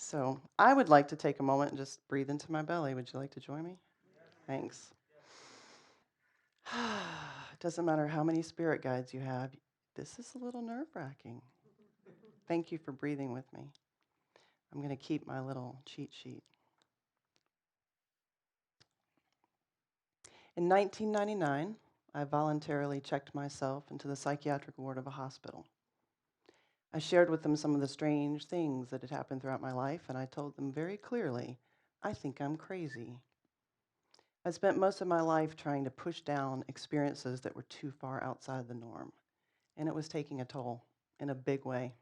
So I would like to take a moment and just breathe into my belly. Would you like to join me? Thanks. It doesn't matter how many spirit guides you have. This is a little nerve-wracking. Thank you for breathing with me. I'm going to keep my little cheat sheet. In 1999, I voluntarily checked myself into the psychiatric ward of a hospital. I shared with them some of the strange things that had happened throughout my life, and I told them very clearly, I think I'm crazy. I spent most of my life trying to push down experiences that were too far outside the norm, and it was taking a toll in a big way.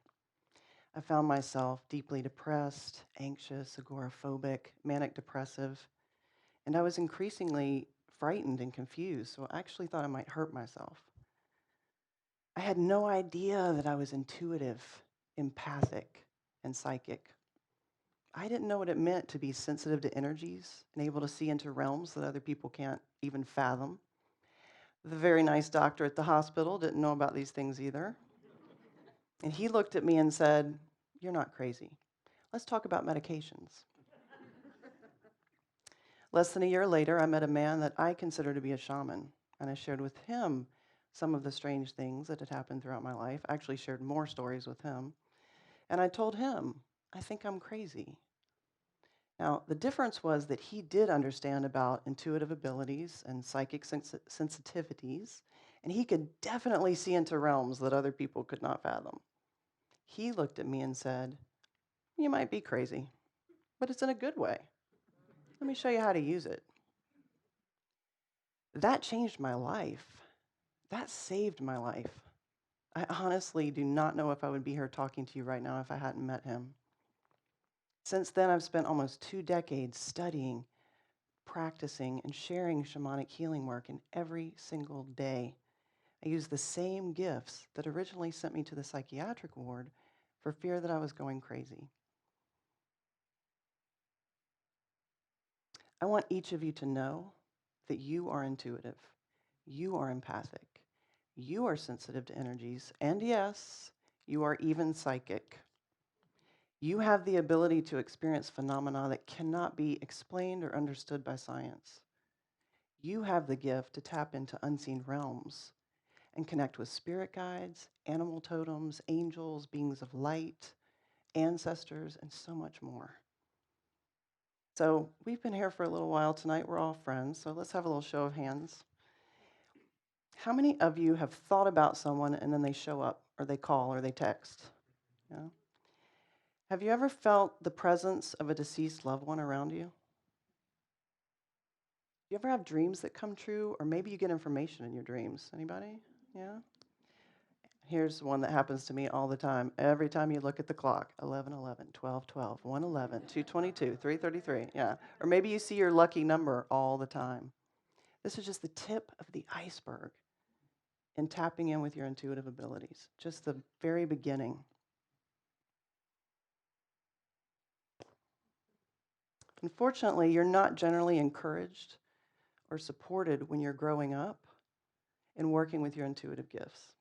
I found myself deeply depressed, anxious, agoraphobic, manic depressive, and I was increasingly frightened and confused, so I actually thought I might hurt myself. I had no idea that I was intuitive, empathic, and psychic. I didn't know what it meant to be sensitive to energies and able to see into realms that other people can't even fathom. The very nice doctor at the hospital didn't know about these things either. And he looked at me and said, "You're not crazy. Let's talk about medications." Less than a year later, I met a man that I consider to be a shaman, and I shared with him some of the strange things that had happened throughout my life. I actually shared more stories with him. And I told him, I think I'm crazy. Now, the difference was that he did understand about intuitive abilities and psychic sensitivities, and he could definitely see into realms that other people could not fathom. He looked at me and said, "You might be crazy, but it's in a good way. Let me show you how to use it." That changed my life. That saved my life. I honestly do not know if I would be here talking to you right now if I hadn't met him. Since then, I've spent almost 2 decades studying, practicing, and sharing shamanic healing work, and every single day I use the same gifts that originally sent me to the psychiatric ward for fear that I was going crazy. I want each of you to know that you are intuitive, you are empathic, you are sensitive to energies, and yes, you are even psychic. You have the ability to experience phenomena that cannot be explained or understood by science. You have the gift to tap into unseen realms and connect with spirit guides, animal totems, angels, beings of light, ancestors, and so much more. So we've been here for a little while tonight. We're all friends, so let's have a little show of hands. How many of you have thought about someone and then they show up, or they call, or they text? Yeah. Have you ever felt the presence of a deceased loved one around you? Do you ever have dreams that come true, or maybe you get information in your dreams? Anybody? Yeah? Here's one that happens to me all the time. Every time you look at the clock, 11:11, 12:12, 1:11, 2:22, 3:33, yeah. Or maybe you see your lucky number all the time. This is just the tip of the iceberg in tapping in with your intuitive abilities, just the very beginning. Unfortunately, you're not generally encouraged or supported when you're growing up in working with your intuitive gifts.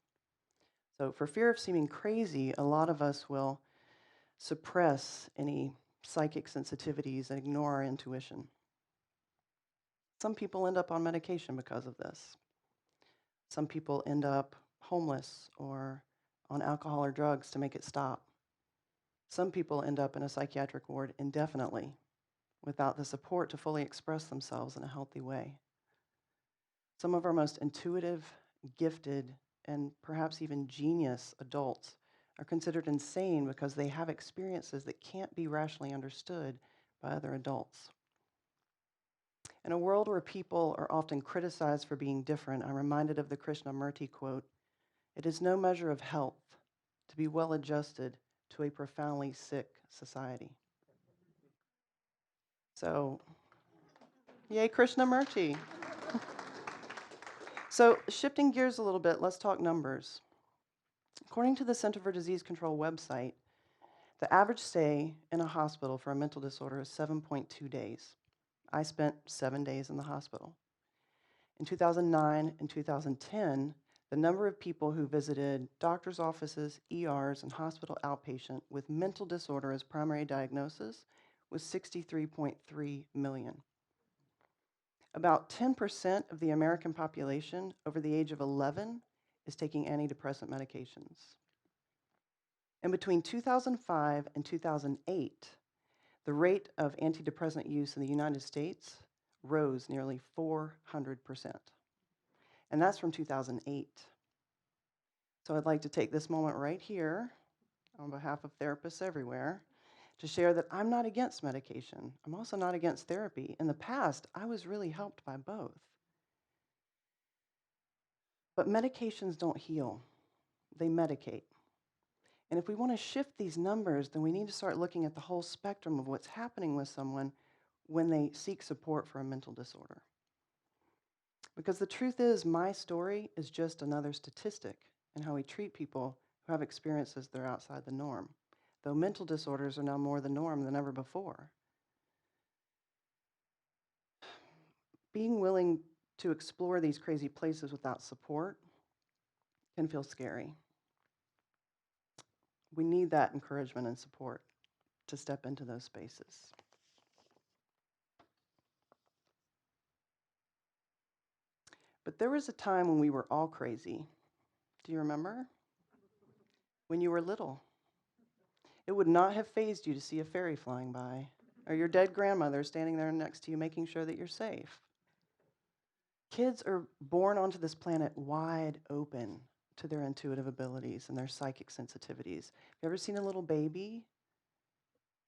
So for fear of seeming crazy, a lot of us will suppress any psychic sensitivities and ignore our intuition. Some people end up on medication because of this. Some people end up homeless or on alcohol or drugs to make it stop. Some people end up in a psychiatric ward indefinitely without the support to fully express themselves in a healthy way. Some of our most intuitive, gifted, and perhaps even genius adults are considered insane because they have experiences that can't be rationally understood by other adults. In a world where people are often criticized for being different, I'm reminded of the Krishnamurti quote, "It is no measure of health to be well adjusted to a profoundly sick society." So, yay, Krishnamurti. So, shifting gears a little bit, let's talk numbers. According to the Center for Disease Control website, the average stay in a hospital for a mental disorder is 7.2 days. I spent 7 days in the hospital. In 2009 and 2010, the number of people who visited doctor's offices, ERs, and hospital outpatient with mental disorder as primary diagnosis was 63.3 million. About 10% of the American population over the age of 11 is taking antidepressant medications. And between 2005 and 2008, the rate of antidepressant use in the United States rose nearly 400%. And that's from 2008. So I'd like to take this moment right here on behalf of therapists everywhere to share that I'm not against medication. I'm also not against therapy. In the past, I was really helped by both. But medications don't heal. They medicate. And if we want to shift these numbers, then we need to start looking at the whole spectrum of what's happening with someone when they seek support for a mental disorder. Because the truth is, my story is just another statistic in how we treat people who have experiences that are outside the norm, though mental disorders are now more the norm than ever before. Being willing to explore these crazy places without support can feel scary. We need that encouragement and support to step into those spaces. But there was a time when we were all crazy. Do you remember? When you were little. It would not have fazed you to see a fairy flying by, or your dead grandmother standing there next to you making sure that you're safe. Kids are born onto this planet wide open to their intuitive abilities and their psychic sensitivities. Have you ever seen a little baby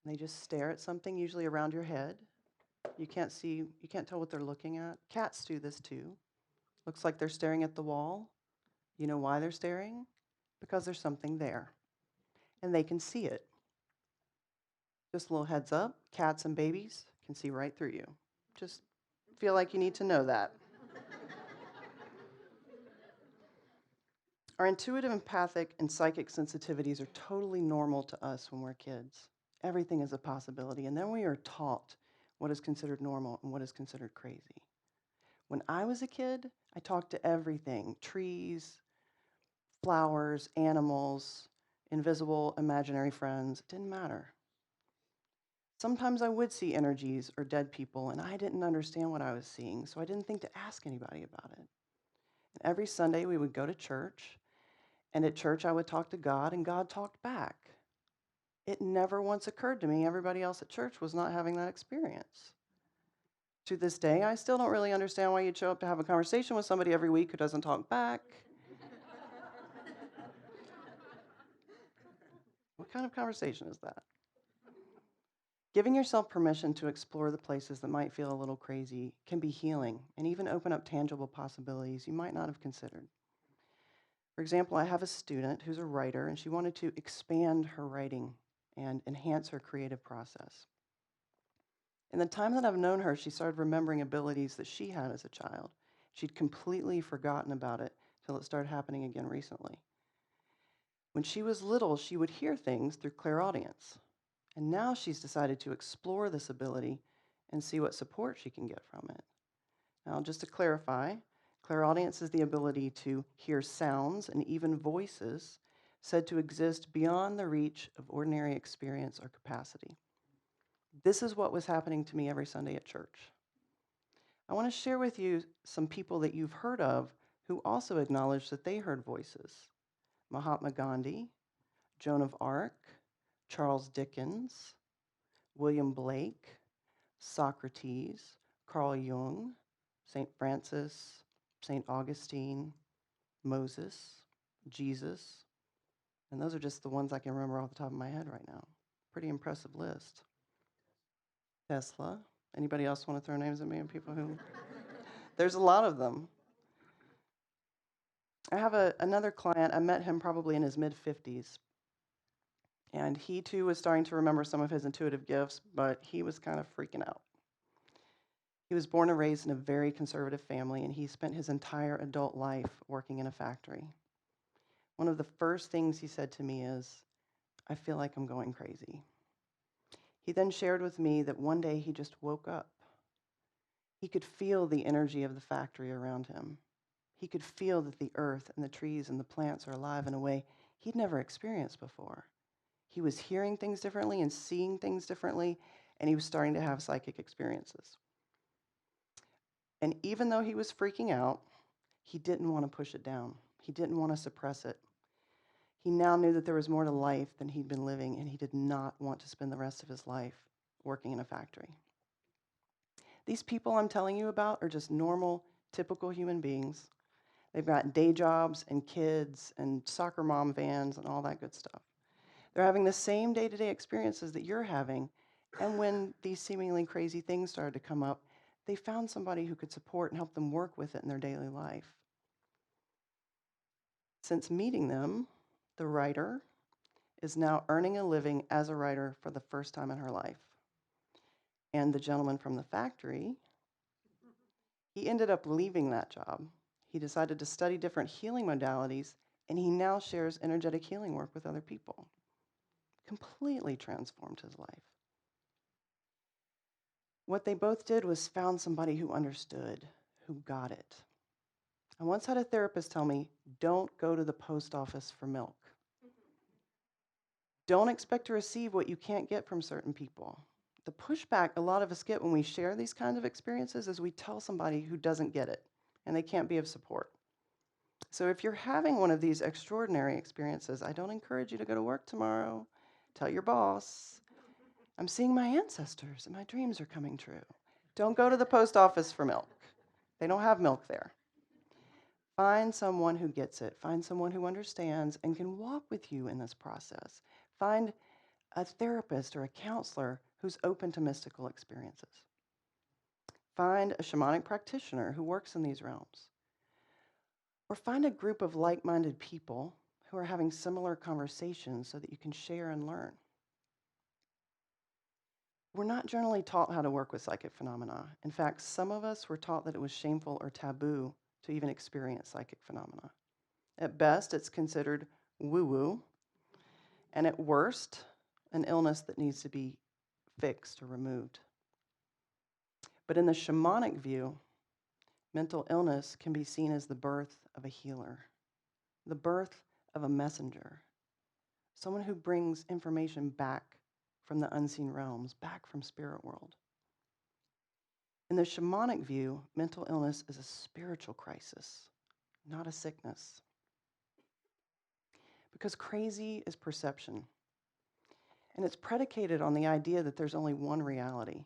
and they just stare at something, usually around your head? You can't tell what they're looking at. Cats do this too. Looks like they're staring at the wall. You know why they're staring? Because there's something there, and they can see it. Just a little heads up, cats and babies can see right through you. Just feel like you need to know that. Our intuitive, empathic, and psychic sensitivities are totally normal to us when we're kids. Everything is a possibility, and then we are taught what is considered normal and what is considered crazy. When I was a kid, I talked to everything: trees, flowers, animals, invisible, imaginary friends. It didn't matter. Sometimes I would see energies or dead people, and I didn't understand what I was seeing, so I didn't think to ask anybody about it. And every Sunday, we would go to church, and at church, I would talk to God, and God talked back. It never once occurred to me everybody else at church was not having that experience. To this day, I still don't really understand why you'd show up to have a conversation with somebody every week who doesn't talk back. What kind of conversation is that? Giving yourself permission to explore the places that might feel a little crazy can be healing and even open up tangible possibilities you might not have considered. For example, I have a student who's a writer, and she wanted to expand her writing and enhance her creative process. In the time that I've known her, she started remembering abilities that she had as a child. She'd completely forgotten about it till it started happening again recently. When she was little, she would hear things through clairaudience. And now she's decided to explore this ability and see what support she can get from it. Now, just to clarify, clairaudience is the ability to hear sounds and even voices said to exist beyond the reach of ordinary experience or capacity. This is what was happening to me every Sunday at church. I want to share with you some people that you've heard of who also acknowledged that they heard voices. Mahatma Gandhi, Joan of Arc, Charles Dickens, William Blake, Socrates, Carl Jung, St. Francis, St. Augustine, Moses, Jesus, and those are just the ones I can remember off the top of my head right now. Pretty impressive list. Tesla. Anybody else want to throw names at me of people who... There's a lot of them. I have another client. I met him probably in his mid-50s. And he too was starting to remember some of his intuitive gifts, but he was kind of freaking out. He was born and raised in a very conservative family, and he spent his entire adult life working in a factory. One of the first things he said to me is, "I feel like I'm going crazy." He then shared with me that one day he just woke up. He could feel the energy of the factory around him. He could feel that the earth and the trees and the plants are alive in a way he'd never experienced before. He was hearing things differently and seeing things differently, and he was starting to have psychic experiences. And even though he was freaking out, he didn't want to push it down. He didn't want to suppress it. He now knew that there was more to life than he'd been living, and he did not want to spend the rest of his life working in a factory. These people I'm telling you about are just normal, typical human beings. They've got day jobs and kids and soccer mom vans and all that good stuff. They're having the same day-to-day experiences that you're having, and when these seemingly crazy things started to come up, they found somebody who could support and help them work with it in their daily life. Since meeting them, the writer is now earning a living as a writer for the first time in her life. And the gentleman from the factory, he ended up leaving that job. He decided to study different healing modalities, and he now shares energetic healing work with other people. Completely transformed his life. What they both did was found somebody who understood, who got it. I once had a therapist tell me, don't go to the post office for milk. Don't expect to receive what you can't get from certain people. The pushback a lot of us get when we share these kinds of experiences is we tell somebody who doesn't get it, and they can't be of support. So if you're having one of these extraordinary experiences, I don't encourage you to go to work tomorrow. Tell your boss, I'm seeing my ancestors and my dreams are coming true. Don't go to the post office for milk. They don't have milk there. Find someone who gets it. Find someone who understands and can walk with you in this process. Find a therapist or a counselor who's open to mystical experiences. Find a shamanic practitioner who works in these realms. Or find a group of like-minded people who are having similar conversations so that you can share and learn. We're not generally taught how to work with psychic phenomena. In fact, some of us were taught that it was shameful or taboo to even experience psychic phenomena. At best, it's considered woo-woo, and at worst, an illness that needs to be fixed or removed. But in the shamanic view, mental illness can be seen as the birth of a healer, the birth of a messenger, someone who brings information back from the unseen realms, back from spirit world. In the shamanic view, mental illness is a spiritual crisis, not a sickness. Because crazy is perception, and it's predicated on the idea that there's only one reality.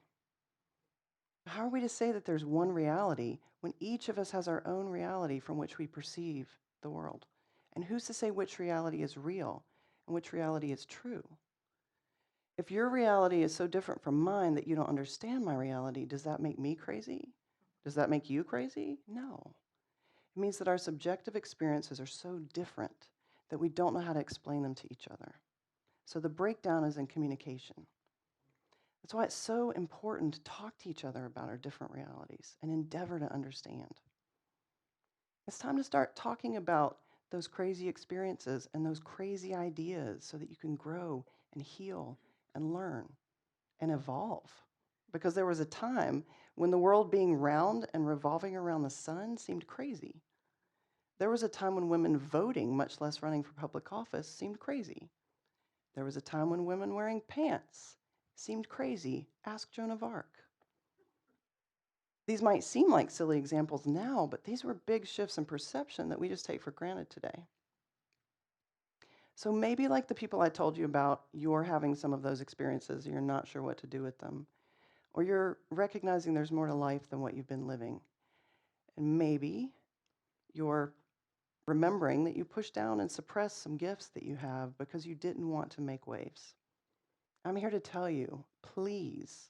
How are we to say that there's one reality when each of us has our own reality from which we perceive the world? And who's to say which reality is real and which reality is true? If your reality is so different from mine that you don't understand my reality, does that make me crazy? Does that make you crazy? No. It means that our subjective experiences are so different that we don't know how to explain them to each other. So the breakdown is in communication. That's why it's so important to talk to each other about our different realities and endeavor to understand. It's time to start talking about those crazy experiences and those crazy ideas so that you can grow and heal and learn and evolve. Because there was a time when the world being round and revolving around the sun seemed crazy. There was a time when women voting, much less running for public office, seemed crazy. There was a time when women wearing pants seemed crazy. Ask Joan of Arc. These might seem like silly examples now, but these were big shifts in perception that we just take for granted today. So maybe like the people I told you about, you're having some of those experiences, you're not sure what to do with them, or you're recognizing there's more to life than what you've been living. And maybe you're remembering that you pushed down and suppressed some gifts that you have because you didn't want to make waves. I'm here to tell you, please,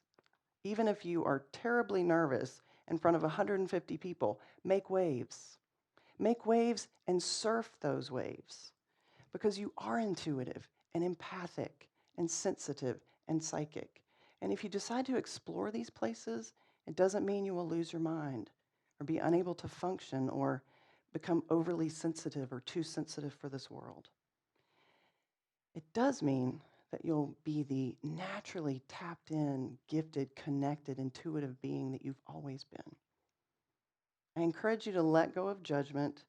even if you are terribly nervous in front of 150 people, make waves. Make waves and surf those waves because you are intuitive and empathic and sensitive and psychic. And if you decide to explore these places, it doesn't mean you will lose your mind or be unable to function or become overly sensitive or too sensitive for this world. It does mean that you'll be the naturally tapped in, gifted, connected, intuitive being that you've always been. I encourage you to let go of judgment,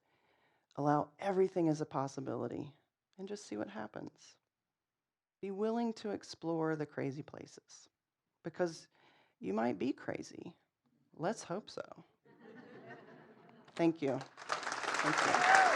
allow everything as a possibility, and just see what happens. Be willing to explore the crazy places, because you might be crazy. Let's hope so. Thank you. Thank you.